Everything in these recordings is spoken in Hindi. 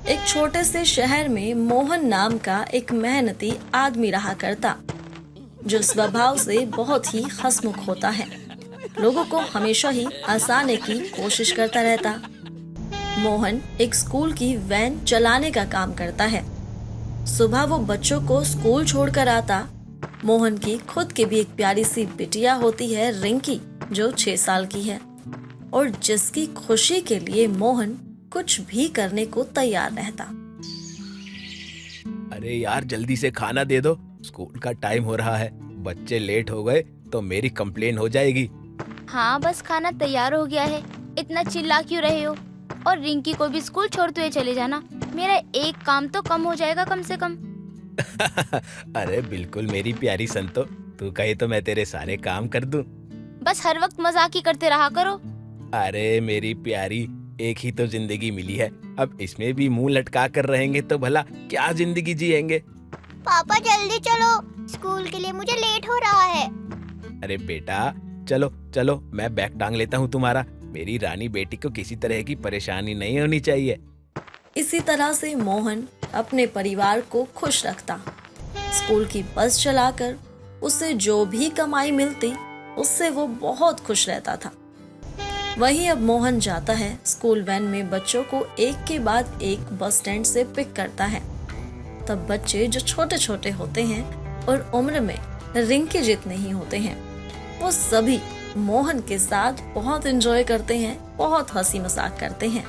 एक छोटे से शहर में मोहन नाम का एक मेहनती आदमी रहा करता, जो स्वभाव से बहुत ही हंसमुख होता है। लोगों को हमेशा ही हंसाने की कोशिश करता रहता। मोहन एक स्कूल की वैन चलाने का काम करता है। सुबह वो बच्चों को स्कूल छोड़कर आता। मोहन की खुद की भी एक प्यारी सी बिटिया होती है, रिंकी, जो 6 साल की है और जिसकी खुशी के लिए मोहन कुछ भी करने को तैयार रहता। अरे यार, जल्दी से खाना दे दो, स्कूल का टाइम हो रहा है। बच्चे लेट हो गए तो मेरी कंप्लेन हो जाएगी। हाँ, बस खाना तैयार हो गया है। इतना चिल्ला क्यों रहे हो? और रिंकी को भी स्कूल छोड़ते हुए चले जाना। मेरा एक काम तो कम हो जाएगा कम से कम। अरे बिल्कुल मेरी प्यारी संतो, तू कहे तो मैं तेरे सारे काम कर दूं। बस हर वक्त मजाक ही करते रहा करो। अरे मेरी प्यारी, एक ही तो जिंदगी मिली है, अब इसमें भी मुंह लटका कर रहेंगे तो भला क्या जिंदगी जिएंगे। पापा जल्दी चलो, स्कूल के लिए मुझे लेट हो रहा है। अरे बेटा, चलो चलो, मैं बैग टांग लेता हूँ तुम्हारा। मेरी रानी बेटी को किसी तरह की परेशानी नहीं होनी चाहिए। इसी तरह से मोहन अपने परिवार को खुश रखता। स्कूल की बस चलाकर उसे जो भी कमाई मिलती उससे वो बहुत खुश रहता था। वहीं अब मोहन जाता है स्कूल वैन में बच्चों को एक के बाद एक बस स्टैंड से पिक करता है। तब बच्चे जो छोटे छोटे होते हैं और उम्र में रिंकी जितने ही होते हैं, वो सभी मोहन के साथ बहुत एंजॉय करते हैं, बहुत हंसी मजाक करते हैं।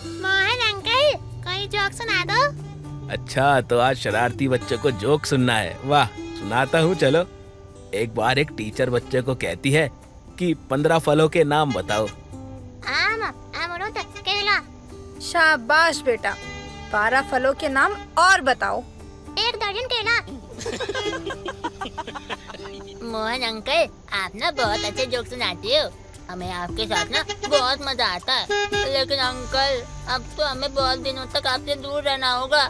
मोहन अंकल, कोई जोक सुना दो। अच्छा, तो आज शरारती बच्चों को जोक सुनना है। वाह, सुनाता हूँ, चलो। एक बार एक टीचर बच्चे को कहती है कि 15 फलों के नाम बताओ। आम, अमरूद, केला। शाबाश बेटा, 12 फलों के नाम और बताओ। 1 दर्जन केला। मोहन अंकल, आप ना बहुत अच्छे जोक सुनाते हो। हमें आपके साथ ना बहुत मजा आता है। लेकिन अंकल, अब तो हमें बहुत दिनों तक आपसे दूर रहना होगा।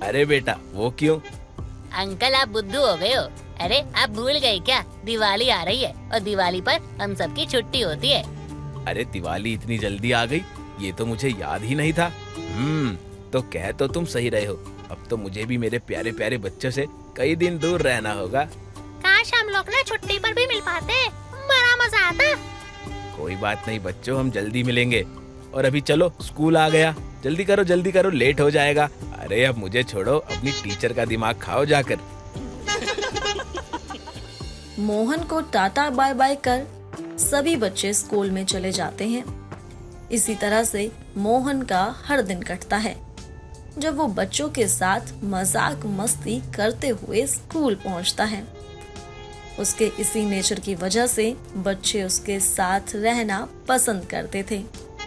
अरे बेटा, वो क्यों? अंकल, आप बुद्धू हो गए हो। अरे आप भूल गए क्या, दिवाली आ रही है और दिवाली पर हम सबकी छुट्टी होती है। अरे दिवाली इतनी जल्दी आ गई, ये तो मुझे याद ही नहीं था। तो कह तो तुम सही रहे हो। अब तो मुझे भी मेरे प्यारे प्यारे बच्चों से कई दिन दूर रहना होगा। काश हम लोग ना छुट्टी पर भी मिल पाते, बड़ा मजा आता। कोई बात नहीं बच्चों, हम जल्दी मिलेंगे। और अभी चलो, स्कूल आ गया। जल्दी करो, लेट हो जाएगा। अरे अब मुझे छोड़ो, अपनी टीचर का दिमाग खाओ जाकर। मोहन को टाटा बाय बाय कर सभी बच्चे स्कूल में चले जाते हैं। इसी तरह से मोहन का हर दिन कटता है, जब वो बच्चों के साथ मजाक मस्ती करते हुए स्कूल पहुंचता है। उसके इसी नेचर की वजह से बच्चे उसके साथ रहना पसंद करते थे,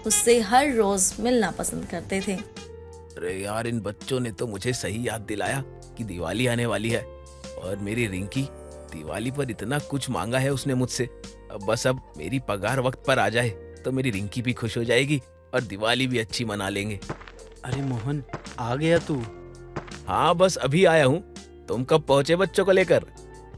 उससे हर रोज मिलना पसंद करते थे। अरे यार, इन बच्चों ने तो मुझे सही याद दिलाया कि दिवाली आने वाली है। और मेरी रिंकी, दिवाली पर इतना कुछ मांगा है उसने मुझसे। अब मेरी पगार वक्त पर आ जाए तो मेरी रिंकी भी खुश हो जाएगी और दिवाली भी अच्छी मना लेंगे। अरे मोहन, आ गया तू? हाँ, बस अभी आया हूँ। तुम कब पहुँचे बच्चों को लेकर?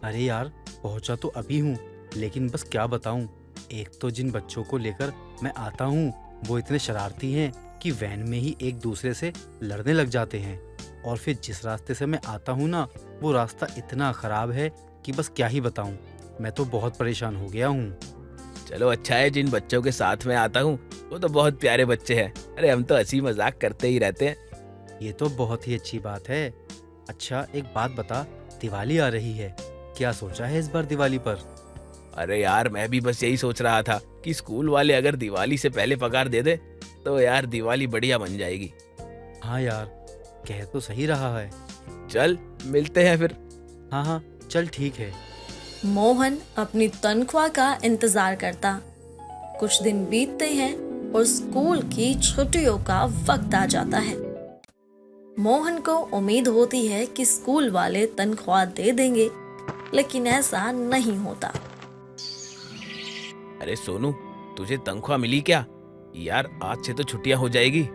अरे यार, पहुंचा तो अभी हूँ, लेकिन बस क्या बताऊँ। एक तो जिन बच्चों को लेकर मैं आता हूँ वो इतने शरारती हैं कि वैन में ही एक दूसरे से लड़ने लग जाते हैं। और फिर जिस रास्ते से मैं आता हूँ ना, वो रास्ता इतना खराब है कि बस क्या ही बताऊँ। मैं तो बहुत परेशान हो गया हूँ। चलो अच्छा है, जिन बच्चों के साथ में आता हूँ वो तो बहुत प्यारे बच्चे हैं। अरे हम तो हंसी मजाक करते ही रहते हैं। ये तो बहुत ही अच्छी बात है। अच्छा एक बात बता, दिवाली आ रही है, क्या सोचा है इस बार दिवाली पर? अरे यार, मैं भी बस यही सोच रहा था कि स्कूल वाले अगर दिवाली से पहले पगार दे दे तो यार दिवाली बढ़िया बन जाएगी। हाँ यार, कह तो सही रहा है। चल मिलते हैं फिर। हाँ, चल ठीक है। मोहन अपनी तनख्वाह का इंतजार करता। कुछ दिन बीतते हैं और स्कूल की छुट्टियों का वक्त आ जाता है। मोहन को उम्मीद होती है कि स्कूल वाले तनख्वाह दे देंगे, लेकिन ऐसा नहीं होता। अरे सोनू, तुझे तनख्वाह मिली क्या? यार आज से तो छुट्टियां हो जाएगी।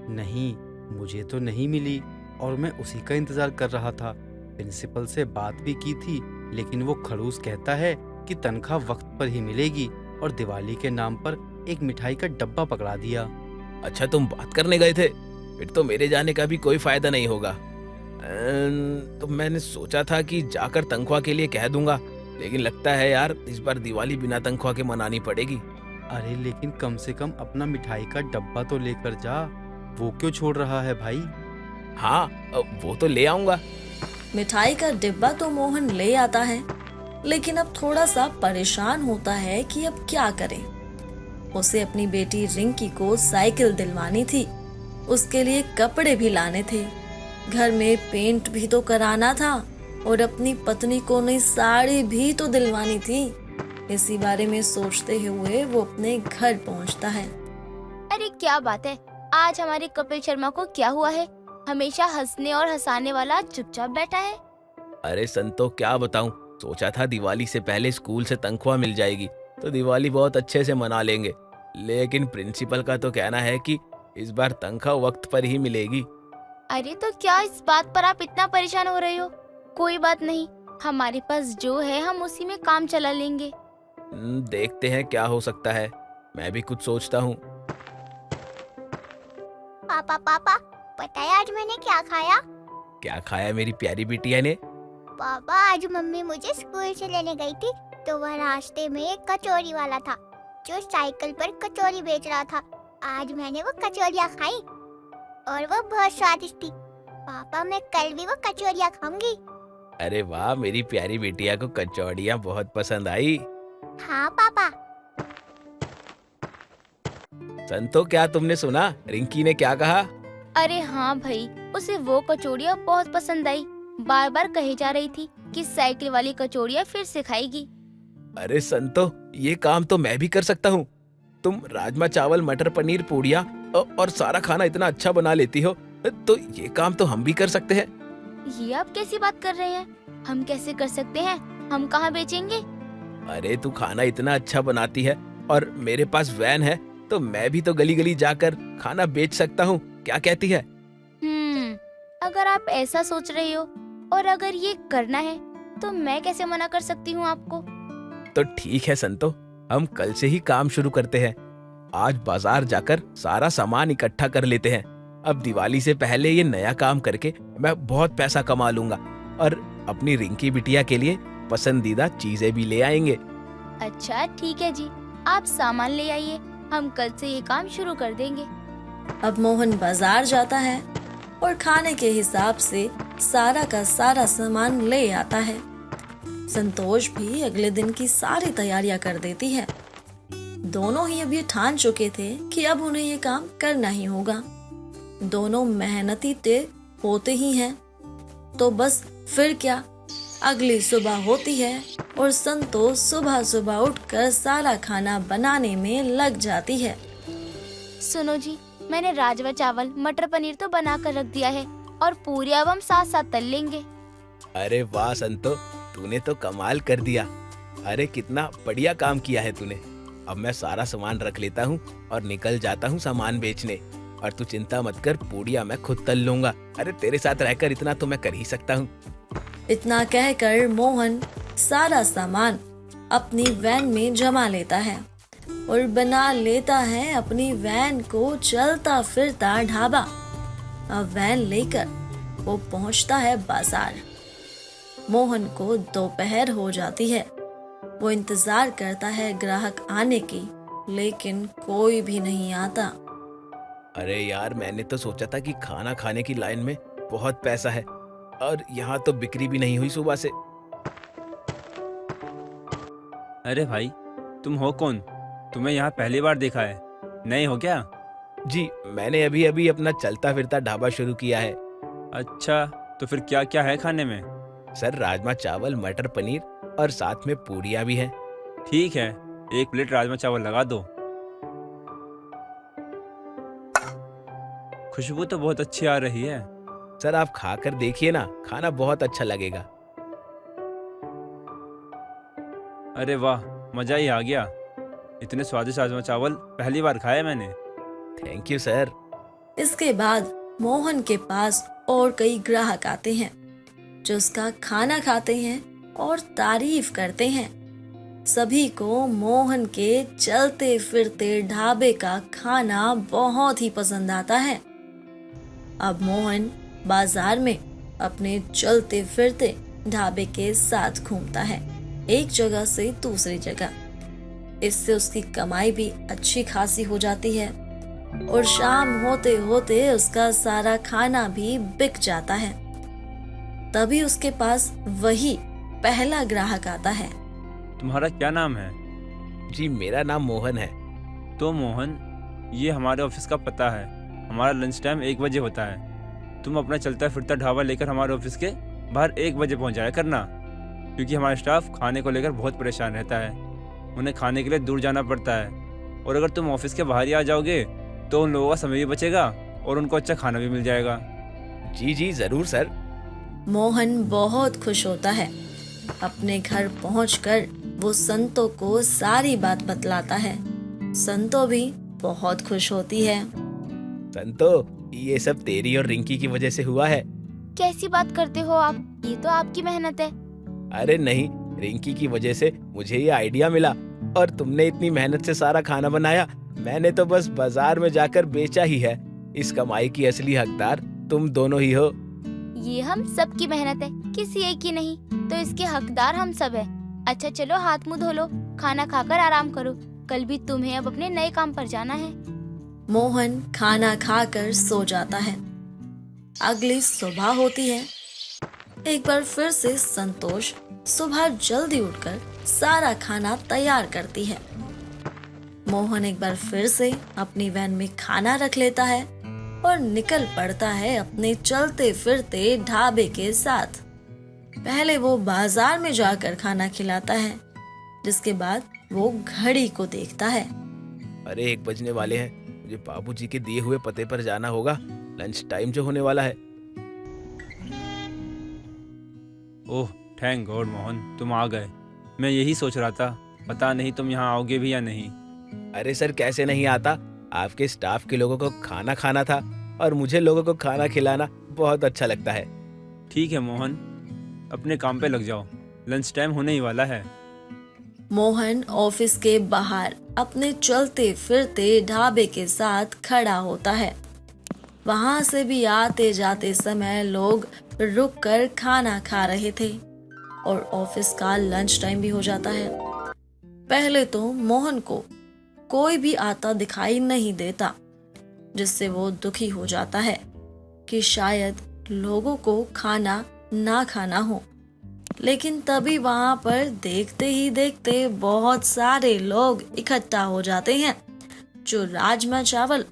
नहीं, मुझे तो नहीं मिली और मैं उसी का इंतजार कर रहा था। प्रिंसिपल से बात भी की थी, लेकिन वो खड़ूस कहता है कि तनख्वाह वक्त पर ही मिलेगी और दिवाली के नाम पर एक मिठाई का डब्बा पकड़ा दिया। अच्छा, तुम बात करने गए थे? फिर तो मेरे जाने का भी कोई फायदा नहीं होगा। तो मैंने सोचा था कि जाकर तनख्वाह के लिए कह दूंगा, लेकिन लगता है यार इस बार दिवाली बिना तनख्वाह के मनानी पड़ेगी। अरे लेकिन कम से कम अपना मिठाई का डब्बा तो लेकर जा, वो क्यों छोड़ रहा है भाई? हाँ, वो तो ले आऊंगा। मिठाई का डिब्बा तो मोहन ले आता है, लेकिन अब थोड़ा सा परेशान होता है कि अब क्या करे। उसे अपनी बेटी रिंकी को साइकिल दिलवानी थी, उसके लिए कपड़े भी लाने थे, घर में पेंट भी तो कराना था और अपनी पत्नी को नई साड़ी भी तो दिलवानी थी। इसी बारे में सोचते हुए वो अपने घर पहुंचता है। अरे क्या बात है, आज हमारे कपिल शर्मा को क्या हुआ है? हमेशा हंसने और हंसाने वाला चुपचाप बैठा है। अरे संतो क्या बताऊं, सोचा था दिवाली से पहले स्कूल से तनख्वाह मिल जाएगी तो दिवाली बहुत अच्छे से मना लेंगे, लेकिन प्रिंसिपल का तो कहना है कि इस बार तनख्वाह वक्त पर ही मिलेगी। अरे तो क्या इस बात पर आप इतना परेशान हो रहे हो? कोई बात नहीं, हमारे पास जो है हम उसी में काम चला लेंगे। देखते हैं क्या हो सकता है, मैं भी कुछ सोचता हूँ। पापा पापा, पता है आज मैंने क्या खाया? क्या खाया मेरी प्यारी बिटिया ने? पापा आज मम्मी मुझे स्कूल से लेने गई थी तो वह रास्ते में एक कचौरी वाला था जो साइकिल पर कचौरी बेच रहा था। आज मैंने वो कचौरियाँ खाई और वो बहुत स्वादिष्ट थी। पापा मैं कल भी वो कचौरियाँ खाऊंगी। अरे वाह, मेरी प्यारी बिटिया को कचौड़ियाँ बहुत पसंद आई। हाँ पापा। संतो क्या तुमने सुना, रिंकी ने क्या कहा? अरे हाँ भाई, उसे वो कचौड़ियाँ बहुत पसंद आई। बार बार कही जा रही थी कि साइकिल वाली कचौड़ियाँ फिर से खाएगी। अरे संतो, ये काम तो मैं भी कर सकता हूँ। तुम राजमा चावल मटर पनीर पूड़ियाँ और सारा खाना इतना अच्छा बना लेती हो, तो ये काम तो हम भी कर सकते हैं। ये आप कैसी बात कर रहे हैं? हम कैसे कर सकते हैं? हम कहाँ बेचेंगे? अरे तू खाना इतना अच्छा बनाती है और मेरे पास वैन है, तो मैं भी तो गली गली जाकर खाना बेच सकता हूँ। क्या कहती है? अगर आप ऐसा सोच रही हो और अगर ये करना है तो मैं कैसे मना कर सकती हूँ आपको? तो ठीक है संतो, हम कल से ही काम शुरू करते हैं। आज बाजार जाकर सारा सामान इकट्ठा कर लेते हैं। अब दिवाली से पहले ये नया काम करके मैं बहुत पैसा कमा लूंगा और अपनी रिंकी बिटिया के लिए पसंदीदा चीजें भी ले आएंगे। अच्छा ठीक है जी, आप सामान ले आइए, हम कल से ये काम शुरू कर देंगे। अब मोहन बाजार जाता है और खाने के हिसाब से सारा का सारा सामान ले आता है। संतोष भी अगले दिन की सारी तैयारियां कर देती है। दोनों ही अब ये ठान चुके थे कि अब उन्हें ये काम करना ही होगा। दोनों मेहनती ते होते ही हैं, तो बस फिर क्या, अगली सुबह होती है और संतोष सुबह सुबह उठकर सारा खाना बनाने में लग जाती है। सुनो जी, मैंने राजमा चावल मटर पनीर तो बना कर रख दिया है और पूरी अब हम साथ साथ तल लेंगे। अरे वाह संतो, तूने तो कमाल कर दिया। अरे कितना बढ़िया काम किया है तूने। अब मैं सारा सामान रख लेता हूँ और निकल जाता हूँ सामान बेचने। और तू चिंता मत कर, पूड़ियाँ मैं खुद तल लूंगा। अरे तेरे साथ रहकर इतना तो मैं कर ही सकता हूँ। इतना कहकर मोहन सारा सामान अपनी वैन में जमा लेता है और बना लेता है अपनी वैन को चलता फिरता ढाबा। अब वैन लेकर वो पहुंचता है बाजार। मोहन को दोपहर हो जाती है। वो इंतजार करता है ग्राहक आने की, लेकिन कोई भी नहीं आता। अरे यार, मैंने तो सोचा था कि खाना खाने की लाइन में बहुत पैसा है और यहाँ तो बिक्री भी नहीं हुई सुबह से। अरे भाई, तुम हो कौन? तुम्हें यहाँ पहली बार देखा है, नए हो क्या? जी, मैंने अभी अभी अपना चलता फिरता ढाबा शुरू किया है। अच्छा, तो फिर क्या क्या है खाने में? सर, राजमा चावल मटर पनीर और साथ में पूड़ियाँ भी हैं। ठीक है, 1 प्लेट राजमा चावल लगा दो। खुशबू तो बहुत अच्छी आ रही है। सर, आप खाकर देखिए ना, खाना बहुत अच्छा लगेगा। अरे वाह, मजा ही आ गया। इतने स्वादिष्ट राजमा चावल पहली बार खाए मैंने। Thank you sir. इसके बाद मोहन के पास और कई ग्राहक आते हैं जो उसका खाना खाते हैं और तारीफ करते हैं। सभी को मोहन के चलते फिरते ढाबे का खाना बहुत ही पसंद आता है। अब मोहन बाजार में अपने चलते फिरते ढाबे के साथ घूमता है, एक जगह से दूसरी जगह। इससे उसकी कमाई भी अच्छी खासी हो जाती है और शाम होते होते उसका सारा खाना भी बिक जाता है। तभी उसके पास वही पहला ग्राहक आता है। तुम्हारा क्या नाम है? जी मेरा नाम मोहन है। तो मोहन, ये हमारे ऑफिस का पता है। हमारा लंच टाइम 1 बजे होता है। तुम अपना चलता फिरता ढाबा लेकर हमारे ऑफिस के बाहर 1 बजे पहुंच जाया करना, क्योंकि हमारा स्टाफ खाने को लेकर बहुत परेशान रहता है। उन्हें खाने के लिए दूर जाना पड़ता है, और अगर तुम ऑफिस के बाहर ही आ जाओगे तो उन लोगों का समय भी बचेगा और उनको अच्छा खाना भी मिल जाएगा। जी जी जरूर सर। मोहन बहुत खुश होता है। अपने घर पहुंचकर वो संतो को सारी बात बतलाता है। संतो भी बहुत खुश होती है। संतो, ये सब तेरी और रिंकी की वजह से हुआ है। कैसी बात करते हो आप? ये तो आपकी मेहनत है। अरे नहीं, रिंकी की वजह से मुझे ये आइडिया मिला और तुमने इतनी मेहनत से सारा खाना बनाया। मैंने तो बस बाजार में जाकर बेचा ही है। इस कमाई की असली हकदार तुम दोनों ही हो। ये हम सब की मेहनत है, किसी एक की नहीं, तो इसके हकदार हम सब है। अच्छा चलो हाथ मुंह धो लो, खाना खाकर आराम करो। कल भी तुम्हें अब अपने नए काम पर जाना है। मोहन खाना खाकर सो जाता है। अगली सुबह होती है। एक बार फिर से संतोष सुबह जल्दी उठकर सारा खाना तैयार करती है। मोहन एक बार फिर से अपनी वैन में खाना रख लेता है और निकल पड़ता है अपने चलते फिरते ढाबे के साथ। पहले वो बाजार में जाकर खाना खिलाता है, जिसके बाद वो घड़ी को देखता है। अरे 1 बजने वाले हैं, मुझे बाबूजी के दिए हुए पते पर जाना होगा। लंच टाइम जो होने वाला है। ओह थैंक गॉड मोहन, तुम आ गए। मैं यही सोच रहा था, पता नहीं तुम यहाँ आओगे भी या नहीं। अरे सर कैसे नहीं आता, आपके स्टाफ के लोगों को खाना खाना था और मुझे लोगों को खाना खिलाना बहुत अच्छा लगता है। ठीक है मोहन, अपने काम पे लग जाओ, लंच टाइम होने ही वाला है। मोहन ऑफिस के बाहर अपने चलते फिरते ढाबे के साथ खड़ा होता है। वहां से भी आते जाते समय लोग रुककर खाना खा रहे थे और ऑफिस का लंच टाइम भी हो जाता है। पहले तो मोहन को कोई भी आता दिखाई नहीं देता, जिससे वो दुखी हो जाता है कि शायद लोगों को खाना ना खाना हो। लेकिन तभी वहां पर देखते ही देखते बहुत सारे लोग इकट्ठा हो जाते हैं, जो राजमा चावल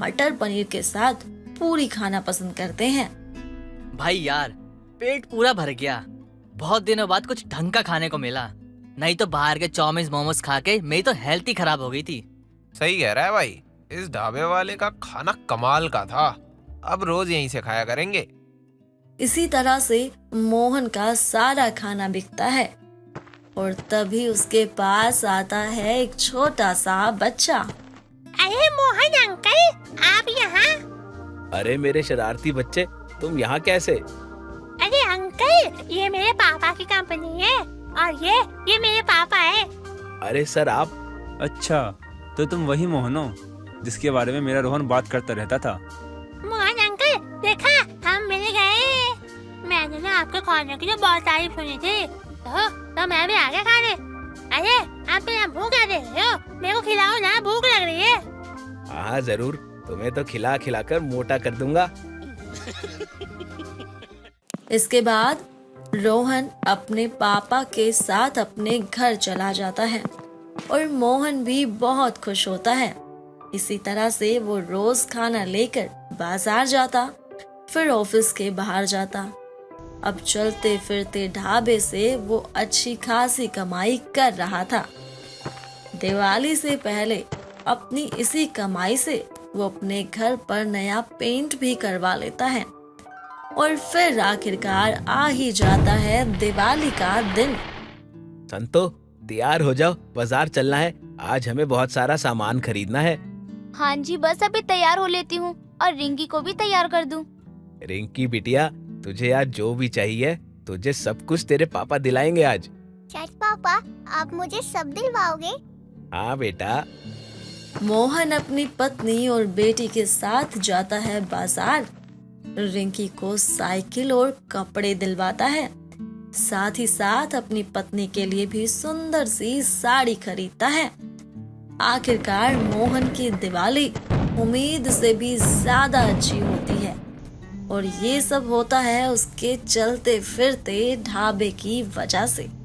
मटर पनीर के साथ पूरी खाना पसंद करते हैं। भाई यार, पेट पूरा भर गया। बहुत दिनों बाद कुछ ढंग का खाने को मिला, नहीं तो बाहर के चाउमीन मोमोज खा के मेरी तो हेल्थ ही खराब हो गई थी। सही कह रहा है भाई, इस ढाबे वाले का खाना कमाल का था। अब रोज यहीं से खाया करेंगे। इसी तरह से मोहन का सारा खाना बिकता है और तभी उसके पास आता है एक छोटा सा बच्चा। अरे मोहन अंकल, आप यहाँ? अरे मेरे शरारती बच्चे, तुम यहाँ कैसे? अरे अंकल, ये मेरे पापा की कंपनी है और ये मेरे पापा है। अरे सर आप? अच्छा, तो तुम वही मोहन हो जिसके बारे में मेरा रोहन बात करता रहता था। मोहन अंकल, देखा, हम मिल गए। मैंने ना आपके खाने की बहुत तारीफ सुनी थी, तो मैं भी आ गया खाने। अरे आप मेरा भूख लग रही हो, मेरे को खिलाओ ना, भूख लग रही है। हाँ जरूर, तुम्हें तो खिला खिला कर मोटा कर दूंगा। इसके बाद रोहन अपने पापा के साथ अपने घर चला जाता है और मोहन भी बहुत खुश होता है। इसी तरह से वो रोज खाना लेकर बाजार जाता, फिर ऑफिस के बाहर जाता। अब चलते फिरते ढाबे से वो अच्छी खासी कमाई कर रहा था। दिवाली से पहले अपनी इसी कमाई से वो अपने घर पर नया पेंट भी करवा लेता है और फिर आखिरकार आ ही जाता है दिवाली का दिन। संतो, तैयार हो जाओ, बाजार चलना है। आज हमें बहुत सारा सामान खरीदना है। हाँ जी, बस अभी तैयार हो लेती हूँ और रिंकी को भी तैयार कर दूँ। रिंकी बिटिया, तुझे आज जो भी चाहिए, तुझे सब कुछ तेरे पापा दिलाएंगे आज। सच पापा, आप मुझे सब दिलवाओगे? हाँ बेटा। मोहन अपनी पत्नी और बेटी के साथ जाता है बाजार रिंकी को साइकिल और कपड़े दिलवाता है। साथ ही साथ अपनी पत्नी के लिए भी सुंदर सी साड़ी खरीदता है। आखिरकार मोहन की दिवाली उम्मीद से भी ज्यादा अच्छी होती है और ये सब होता है उसके चलते फिरते ढाबे की वजह से।